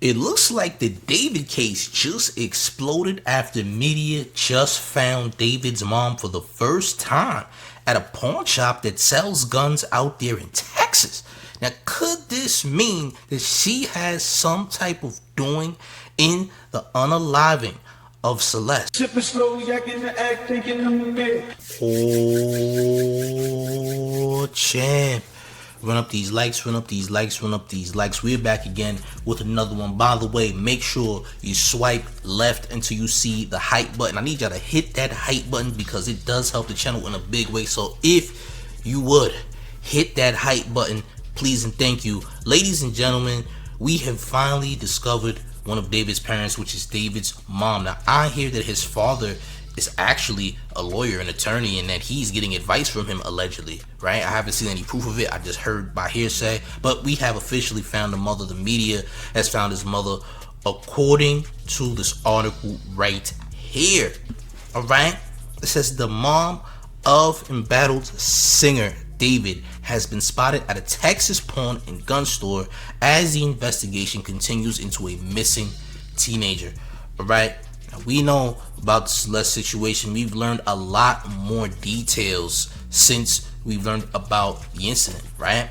It looks like the David case just exploded after media just found David's mom for the first time at a pawn shop that sells guns out there in Texas. Now, could this mean that she has some type of doing in the unaliving of Celeste? Oh, champ. Run up these likes, run up these likes, run up these likes. We're back again with another one. By the way, make sure you swipe left until you see the hype button. I need y'all to hit that hype button because it does help the channel in a big way. So if you would hit that hype button, please and thank you. Ladies and gentlemen, we have finally discovered one of David's parents, which is David's mom. Now, I hear that his father is actually a lawyer, an attorney, and that he's getting advice from him allegedly, right? I haven't seen any proof of it. I just heard by hearsay, but we have officially found the mother. The media has found his mother according to this article right here. All right, it says the mom of embattled singer David has been spotted at a Texas pawn and gun store as the investigation continues into a missing teenager. All right, now we know about the Celeste situation. We've learned a lot more details since we've learned about the incident, right?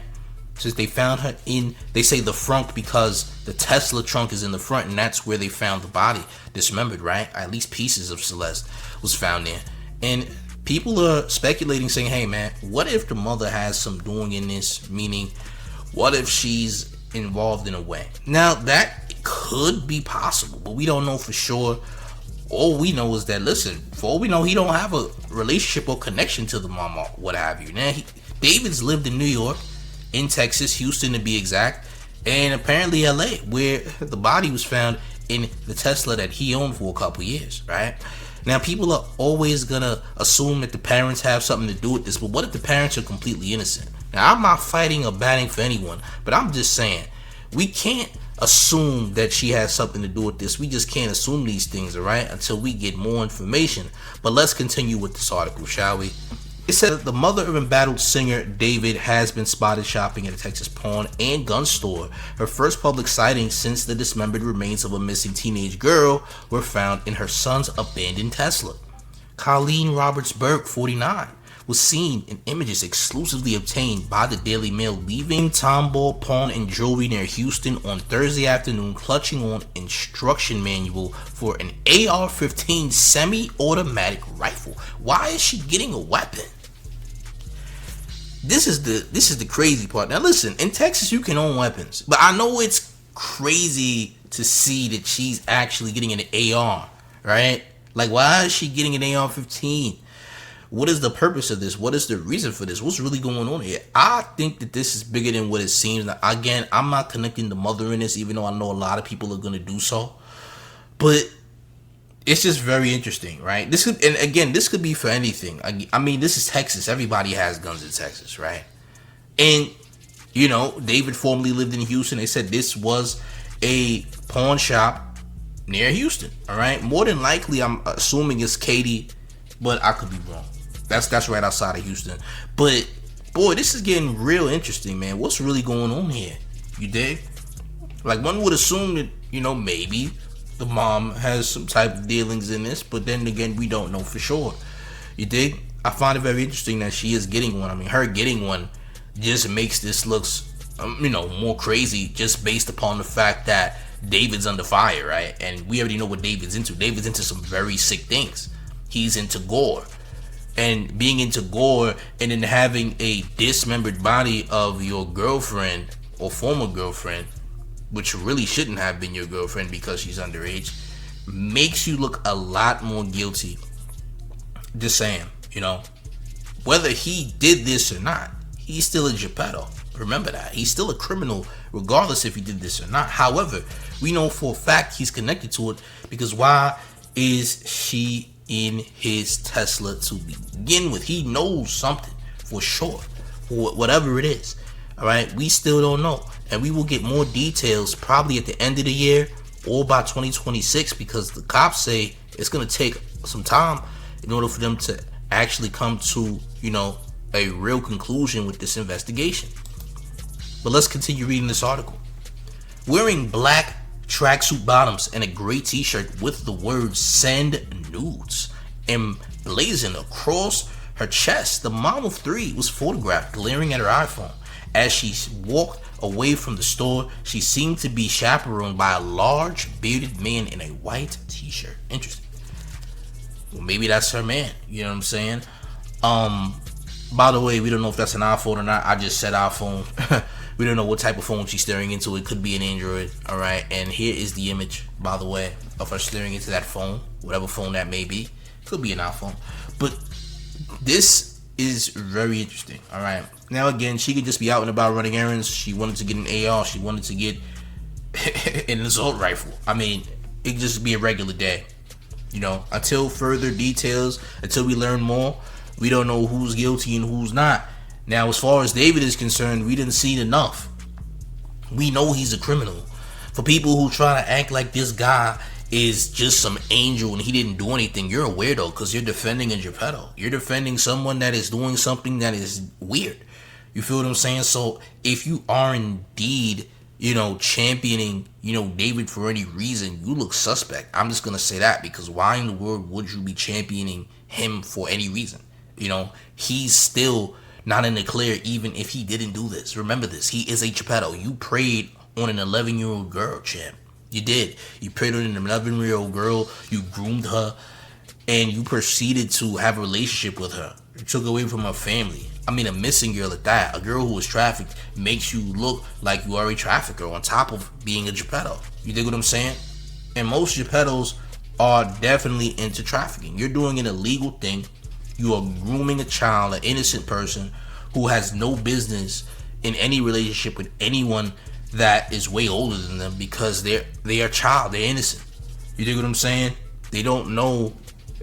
Since they found her in, they say the front because the Tesla trunk is in the front, and that's where they found the body dismembered, right? At least pieces of Celeste was found there. And people are speculating, saying, hey man, what if the mother has some doing in this? Meaning, what if she's involved in a way? Now that could be possible, but we don't know for sure. All we know is that, listen, for all we know, he don't have a relationship or connection to the mom or what have you. Now, David's lived in New York, in Texas, Houston to be exact, and apparently LA, where the body was found in the Tesla that he owned for a couple years, right? Now, people are always gonna assume that the parents have something to do with this, but what if the parents are completely innocent? Now, I'm not fighting or batting for anyone, but I'm just saying, we can't assume that she has something to do with this. We just can't assume these things, all right, until we get more information. But let's continue with this article, shall we? It says the mother of embattled singer David has been spotted shopping at a Texas pawn and gun store. Her first public sighting since the dismembered remains of a missing teenage girl were found in her son's abandoned Tesla. Colleen Roberts Burke, 49, was seen in images exclusively obtained by the Daily Mail leaving Tomball Pawn and Jewelry near Houston on Thursday afternoon, clutching on instruction manual for an AR-15 semi-automatic rifle. Why is she getting a weapon? This is the crazy part. Now listen, in Texas you can own weapons, but I know it's crazy to see that she's actually getting an AR, right? Like, why is she getting an AR-15? What is the purpose of this? What is the reason for this? What's really going on here? I think that this is bigger than what it seems. Now, again, I'm not connecting the mother in this, even though I know a lot of people are going to do so. But it's just very interesting, right? This could, and again, this could be for anything. I mean, this is Texas. Everybody has guns in Texas, right? And, you know, David formerly lived in Houston. They said this was a pawn shop near Houston, all right? More than likely, I'm assuming it's Katy, but I could be wrong. That's right outside of Houston. But boy, this is getting real interesting, man. What's really going on here? You dig? Like, one would assume that, you know, maybe the mom has some type of dealings in this, but then again, we don't know for sure. You dig? I find it very interesting that she is getting one. I mean, her getting one just makes this looks, you know, more crazy just based upon the fact that David's under fire, right? And we already know what David's into. David's into some very sick things. He's into gore. And being into gore and then having a dismembered body of your girlfriend or former girlfriend, which really shouldn't have been your girlfriend because she's underage, makes you look a lot more guilty. Just saying, you know, whether he did this or not, he's still a Geppetto. Remember that. He's still a criminal regardless if he did this or not. However, we know for a fact he's connected to it, because why is she in his Tesla to begin with? He knows something for sure, for whatever it is. All right, we still don't know, and we will get more details probably at the end of the year or by 2026, because the cops say it's going to take some time in order for them to actually come to, you know, a real conclusion with this investigation. But let's continue reading this article. Wearing black tracksuit bottoms, and a gray t-shirt with the words "Send Nudes" emblazoned across her chest. The mom of three was photographed glaring at her iPhone. As she walked away from the store, she seemed to be chaperoned by a large bearded man in a white t-shirt. Interesting. Well, maybe that's her man. You know what I'm saying? By the way, we don't know if that's an iPhone or not. I just said iPhone. We don't know what type of phone she's staring into. It could be an Android. All right. And here is the image, by the way, of her staring into that phone, whatever phone that may be. Could be an iPhone. But this is very interesting. All right. Now, again, she could just be out and about running errands. She wanted to get an AR. She wanted to get an assault rifle. I mean, it could just be a regular day. You know, until further details, until we learn more, we don't know who's guilty and who's not. Now, as far as David is concerned, we didn't see enough. We know he's a criminal. For people who try to act like this guy is just some angel and he didn't do anything, you're a weirdo because you're defending a Geppetto. You're defending someone that is doing something that is weird. You feel what I'm saying? So if you are indeed, you know, championing, you know, David for any reason, you look suspect. I'm just going to say that, because why in the world would you be championing him for any reason? You know, he's still not in the clear even if he didn't do this. Remember this, he is a Geppetto. You preyed on an 11-year-old girl, champ. You did. You preyed on an 11-year-old girl, you groomed her, and you proceeded to have a relationship with her. You took away from her family. I mean, a missing girl at that. A girl who was trafficked makes you look like you are a trafficker on top of being a Geppetto. You dig what I'm saying? And most Geppettos are definitely into trafficking. You're doing an illegal thing. You are grooming a child, an innocent person who has no business in any relationship with anyone that is way older than them, because they are a child. They're innocent. You dig what I'm saying? They don't know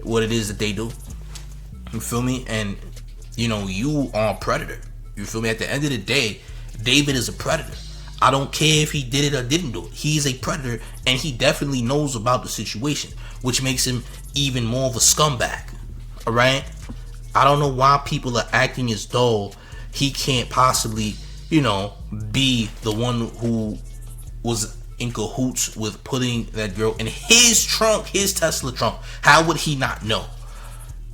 what it is that they do. You feel me? And you know, you are a predator. You feel me? At the end of the day, David is a predator. I don't care if he did it or didn't do it. He's a predator, and he definitely knows about the situation, which makes him even more of a scumbag. All right? I don't know why people are acting as though he can't possibly, you know, be the one who was in cahoots with putting that girl in his trunk, his Tesla trunk. How would he not know?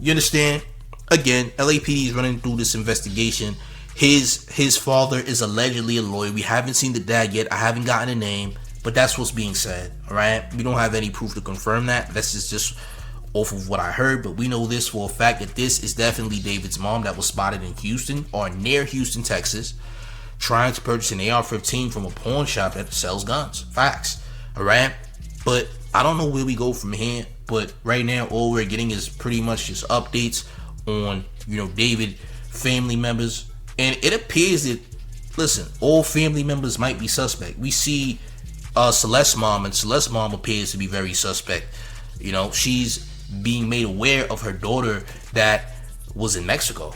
You understand? Again, LAPD is running through this investigation. His father is allegedly a lawyer. We haven't seen the dad yet. I haven't gotten a name, but that's what's being said. All right, we don't have any proof to confirm that. This is just off of what I heard, but we know this for a fact that this is definitely David's mom that was spotted in Houston or near Houston, Texas, trying to purchase an AR-15 from a pawn shop that sells guns. Facts. All right, but I don't know where we go from here. But right now, all we're getting is pretty much just updates on, you know, David family members, and it appears that, listen, all family members might be suspect. We see Celeste's mom, and Celeste's mom appears to be very suspect. You know, she's being made aware of her daughter that was in Mexico,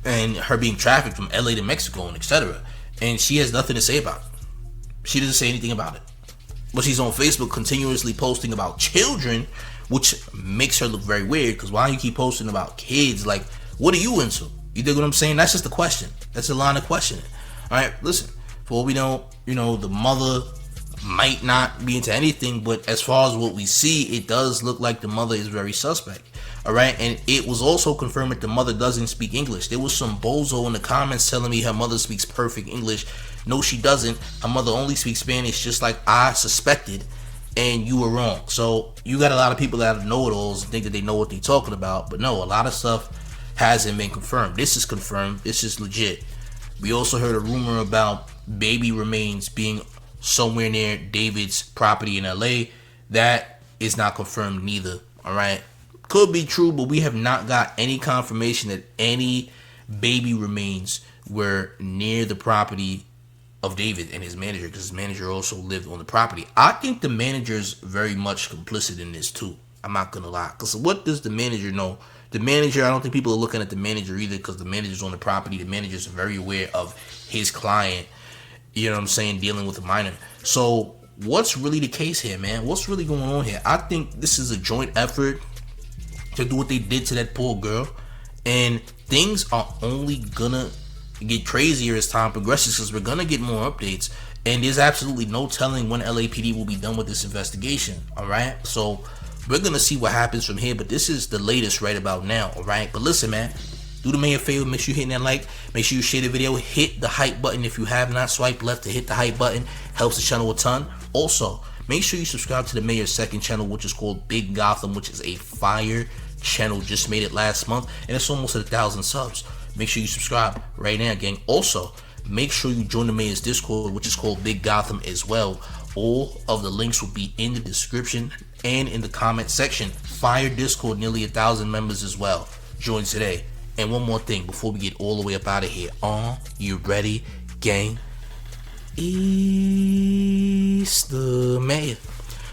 and her being trafficked from LA to Mexico and etc. And she has nothing to say about it. She doesn't say anything about it, but she's on Facebook continuously posting about children, which makes her look very weird, because why do you keep posting about kids? Like, what are you into? You dig what I'm saying? That's just a question. That's a line of questioning. All right, listen, for all we know, you know, the mother might not be into anything, but as far as what we see, it does look like the mother is very suspect. All right, and it was also confirmed that the mother doesn't speak English. There was some bozo in the comments telling me her mother speaks perfect English. No, she doesn't. Her mother only speaks Spanish, just like I suspected. And you were wrong. So you got a lot of people that have know-it-alls and think that they know what they're talking about, but no, a lot of stuff hasn't been confirmed. This is confirmed. This is legit. We also heard a rumor about baby remains being somewhere near David's property in LA. That is not confirmed neither. All right, could be true, but we have not got any confirmation that any baby remains were near the property of David and his manager, because his manager also lived on the property. I think the manager's very much complicit in this too. I'm not gonna lie, because what does the manager know? The manager, I don't think people are looking at the manager either, because the manager's on the property. The manager's very aware of his client, you know what I'm saying, dealing with a minor. So what's really the case here, man? What's really going on here? I think this is a joint effort to do what they did to that poor girl, and things are only gonna get crazier as time progresses, because we're gonna get more updates. And there's absolutely no telling when LAPD will be done with this investigation. All right, so we're gonna see what happens from here, but this is the latest right about now. All right, but listen, man, do the man a favor, make sure you hit that like, make sure you share the video, hit the hype button if you have not. Swipe left to hit the hype button, helps the channel a ton. Also, make sure you subscribe to the mayor's second channel, which is called Big Gotham, which is a fire channel. Just made it last month and it's almost at 1,000 subs. Make sure you subscribe right now, gang. Also, make sure you join the mayor's Discord, which is called Big Gotham as well. All of the links will be in the description and in the comment section. Fire Discord, nearly 1,000 members as well. Join today. And one more thing before we get all the way up out of here. Are you ready, gang? It's the mayor,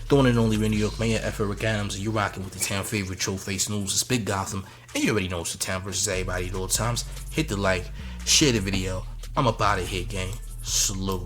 the one and only New York Mayor, Rick Adams, and you're rocking with the town favorite Showface News. It's Big Gotham, and you already know it's the town versus everybody at all times. Hit the like, share the video. I'm up out of here, gang. Salute.